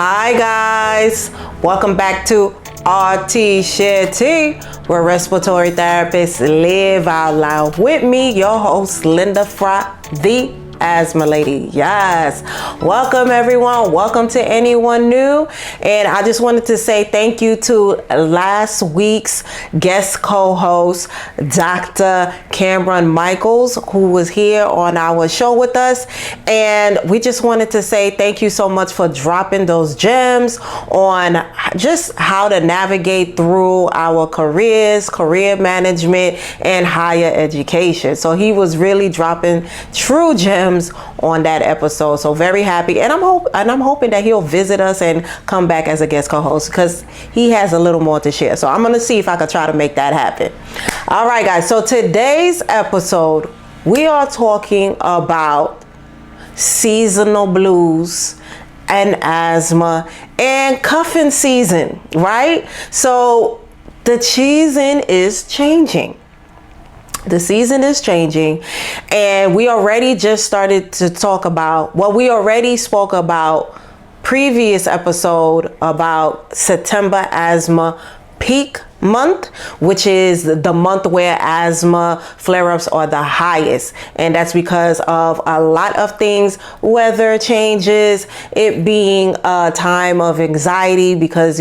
Hi guys, welcome back to Rts Share Tea, where respiratory therapists live out loud. With me, your host, Linda Fry, the Asthma Lady. Yes, welcome everyone. Welcome to anyone new. And I just wanted to say thank you to last week's guest co-host, Dr. Cameron Michaels, who was here on our show with us. And we just wanted to say thank you so much for dropping those gems on just how to navigate through our careers, career management, and higher education. So he was really dropping true gems on that episode. So very happy, and I'm hoping that he'll visit us and come back as a guest co-host because he has a little more to share. So I'm gonna see if I could try to make that happen. All right, guys. So today's episode, we are talking about seasonal blues and asthma and cuffing season, right? So the season is changing. The season is changing, and we already just started to talk about what we already spoke about previous episode about September asthma peak month, which is the month where asthma flare-ups are the highest, and that's because of a lot of things. Weather changes, it being a time of anxiety because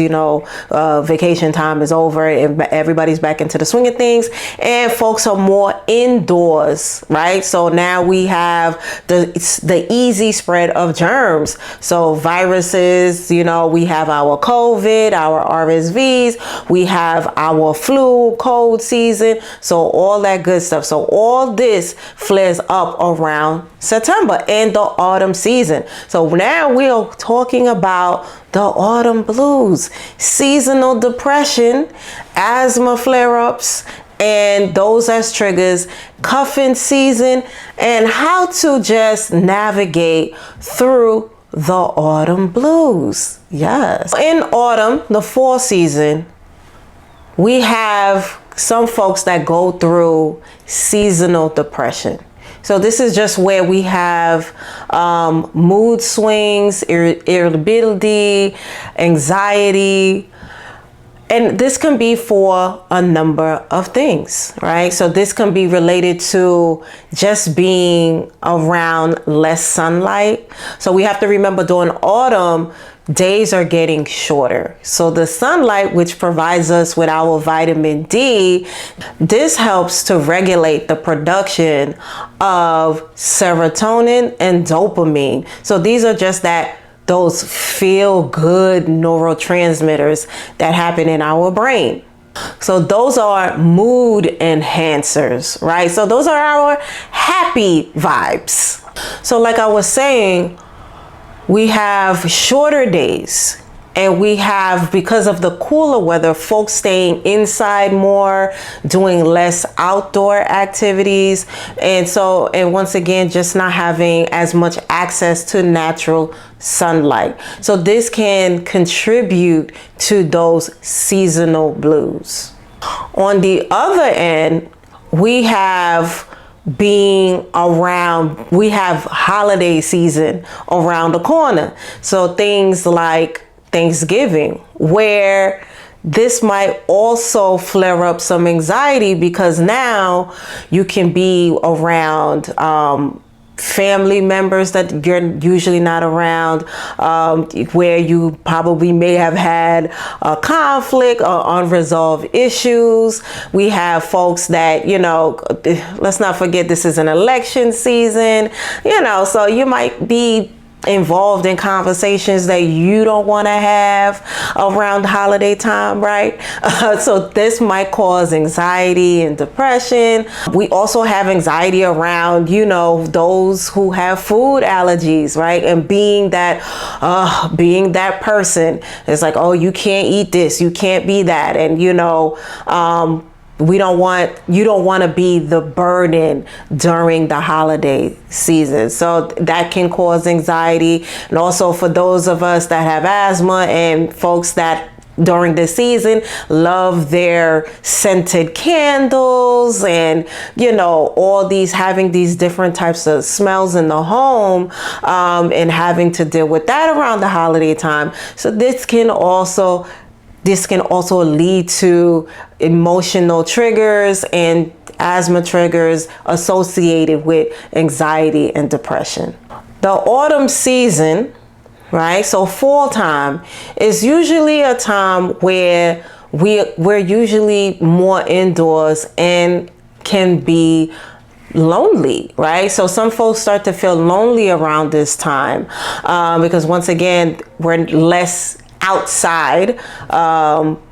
vacation time is over and everybody's back into the swing of things, and folks are more indoors, right? So now we have the easy spread of germs, so viruses, we have our COVID, our RSVs, we have our flu, cold season, so all that good stuff. So all this flares up around September and the autumn season. So now we are talking about the autumn blues, seasonal depression, asthma flare-ups, and those as triggers, cuffing season, and how to just navigate through the autumn blues. Yes. In autumn, the fall season, we have some folks that go through seasonal depression. So this is just where we have mood swings, irritability, anxiety, and this can be for a number of things, right? So this can be related to just being around less sunlight. So we have to remember during autumn, days are getting shorter. So the sunlight, which provides us with our vitamin D, this helps to regulate the production of serotonin and dopamine. So these are just those feel-good neurotransmitters that happen in our brain. So those are mood enhancers, right? So those are our happy vibes. So like I was saying, we have shorter days, and we have, because of the cooler weather, folks staying inside more, doing less outdoor activities. And once again, just not having as much access to natural sunlight. So this can contribute to those seasonal blues. On the other end, we have holiday season around the corner. So things like Thanksgiving, where this might also flare up some anxiety because now you can be around family members that you're usually not around, where you probably may have had a conflict or unresolved issues. We have folks that, let's not forget this is an election season, so you might be involved in conversations that you don't want to have around holiday time, right? So this might cause anxiety and depression. We also have anxiety around, those who have food allergies, right? And being that person, it's like, oh, you can't eat this, you can't be that, and you don't want to be the burden during the holiday season. So that can cause anxiety. And also for those of us that have asthma and folks that during the season love their scented candles and, you know, all these, having these different types of smells in the home, and having to deal with that around the holiday time. So this can also lead to emotional triggers and asthma triggers associated with anxiety and depression. The autumn season, right? So fall time is usually a time where we're usually more indoors and can be lonely, right? So some folks start to feel lonely around this time, because once again, we're less outside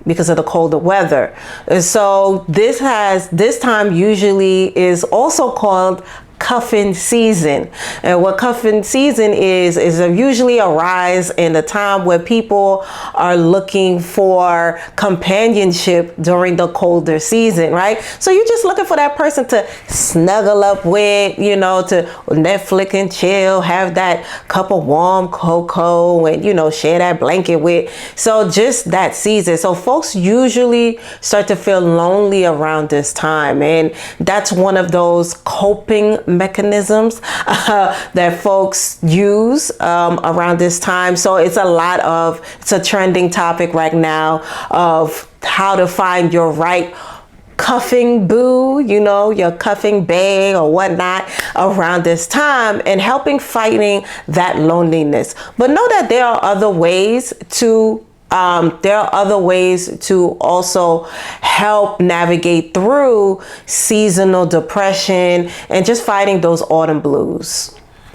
because of the colder weather. And so this time usually is also called cuffing season. And what cuffing season is usually a rise in a time where people are looking for companionship during the colder season, right? So you're just looking for that person to snuggle up with, you know, to Netflix and chill, have that cup of warm cocoa and, you know, share that blanket with. So just that season. So folks usually start to feel lonely around this time. And that's one of those coping mechanisms that folks use around this time. So it's a trending topic right now of how to find your right cuffing boo, you know, your cuffing bae or whatnot around this time, and fighting that loneliness. But know that there are other ways to also help navigate through seasonal depression and just fighting those autumn blues.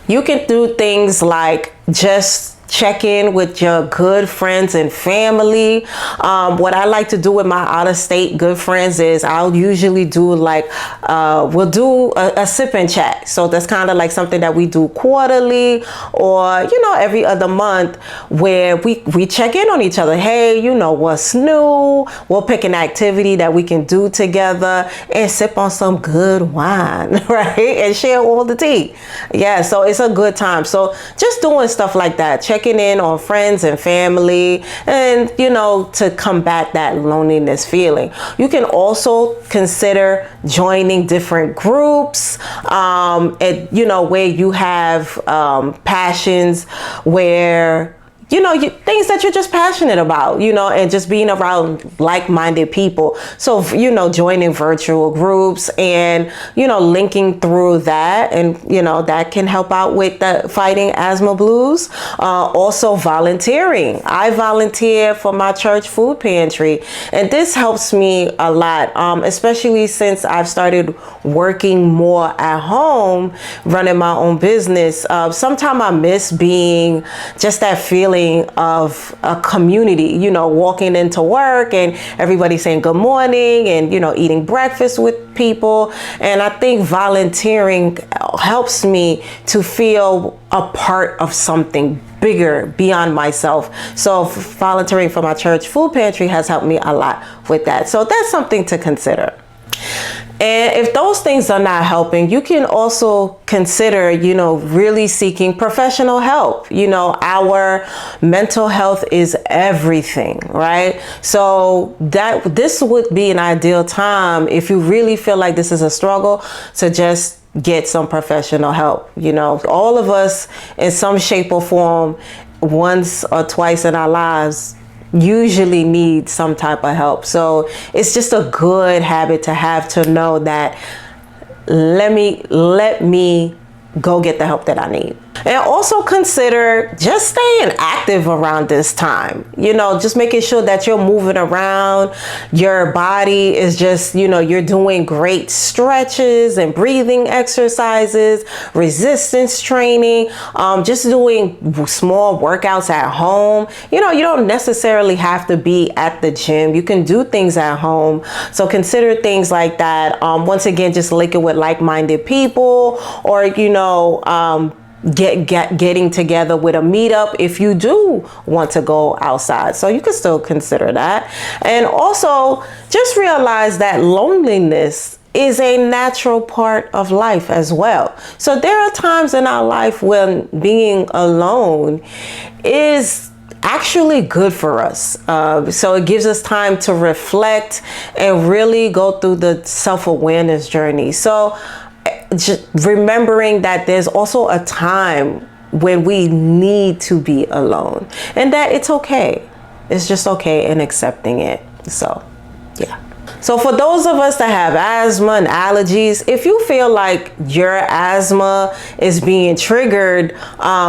You can do things like just check in with your good friends and family. What I like to do with my out-of-state good friends is I'll usually do we'll do a sip and chat. So that's kind of like something that we do quarterly or, you know, every other month, where we check in on each other. Hey, you know, what's new? We'll pick an activity that we can do together and sip on some good wine, right? And share all the tea. Yeah, so it's a good time. So just doing stuff like that, checking in on friends and family, and, you know, to combat that loneliness feeling. You can also consider joining different groups, and, you know, where you have passions, where, you know, things that you're just passionate about, you know, and just being around like-minded people. So, you know, joining virtual groups and, you know, linking through that, and, you know, that can help out with the fighting asthma blues. Also volunteering. I volunteer for my church food pantry, and this helps me a lot, especially since I've started working more at home, running my own business. Sometimes I miss being just that feeling of a community, you know, walking into work and everybody saying good morning and, you know, eating breakfast with people. And I think volunteering helps me to feel a part of something bigger beyond myself. So volunteering for my church food pantry has helped me a lot with that. So that's something to consider. And if those things are not helping, you can also consider, you know, really seeking professional help. You know, our mental health is everything, right? So this would be an ideal time, if you really feel like this is a struggle, to just get some professional help. You know, all of us in some shape or form, once or twice in our lives, usually need some type of help. So it's just a good habit to have, to know that let me go get the help that I need. And also consider just staying active around this time. You know, just making sure that you're moving around. Your body is just, you know, you're doing great stretches and breathing exercises, resistance training, just doing small workouts at home. You know, you don't necessarily have to be at the gym. You can do things at home. So consider things like that. Once again, just link it with like-minded people, or, you know, getting together with a meetup if you do want to go outside. So you can still consider that. And also just realize that loneliness is a natural part of life as well. So there are times in our life when being alone is actually good for us. So it gives us time to reflect and really go through the self-awareness journey. So just remembering that there's also a time when we need to be alone, and that it's okay. It's just okay, and accepting it. So, yeah. So for those of us that have asthma and allergies, if you feel like your asthma is being triggered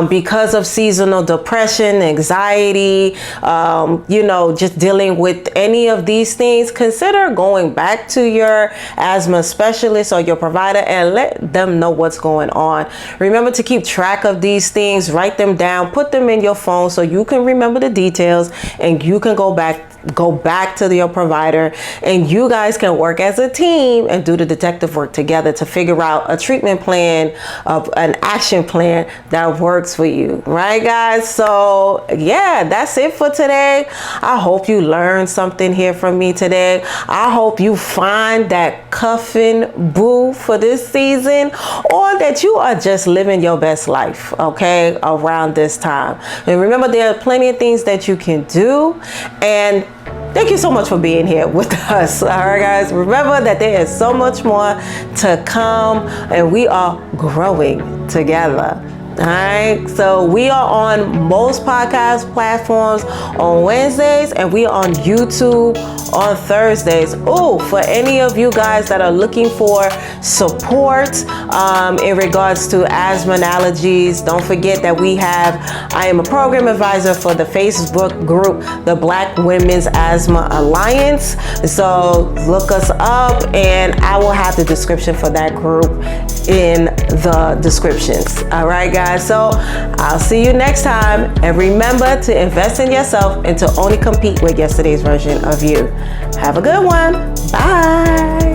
because of seasonal depression, anxiety, just dealing with any of these things, consider going back to your asthma specialist or your provider and let them know what's going on. Remember to keep track of these things, write them down, put them in your phone so you can remember the details, and you can go back to your provider, and you guys can work as a team and do the detective work together to figure out a treatment plan, an action plan that works for you, right guys? So yeah, that's it for today. I hope you learned something here from me today. I hope you find that cuffing boo for this season, or that you are just living your best life, okay, around this time. And remember, there are plenty of things that you can do, and thank you so much for being here with us. All right, guys, remember that there is so much more to come, and we are growing together. All right, so we are on most podcast platforms on Wednesdays, and we are on YouTube on Thursdays. Oh, for any of you guys that are looking for support in regards to asthma and allergies, don't forget that I am a program advisor for the Facebook group, the Black Women's Asthma Alliance. So look us up, and I will have the description for that group in the descriptions. All right, guys. So I'll see you next time. And remember to invest in yourself and to only compete with yesterday's version of you. Have a good one. Bye.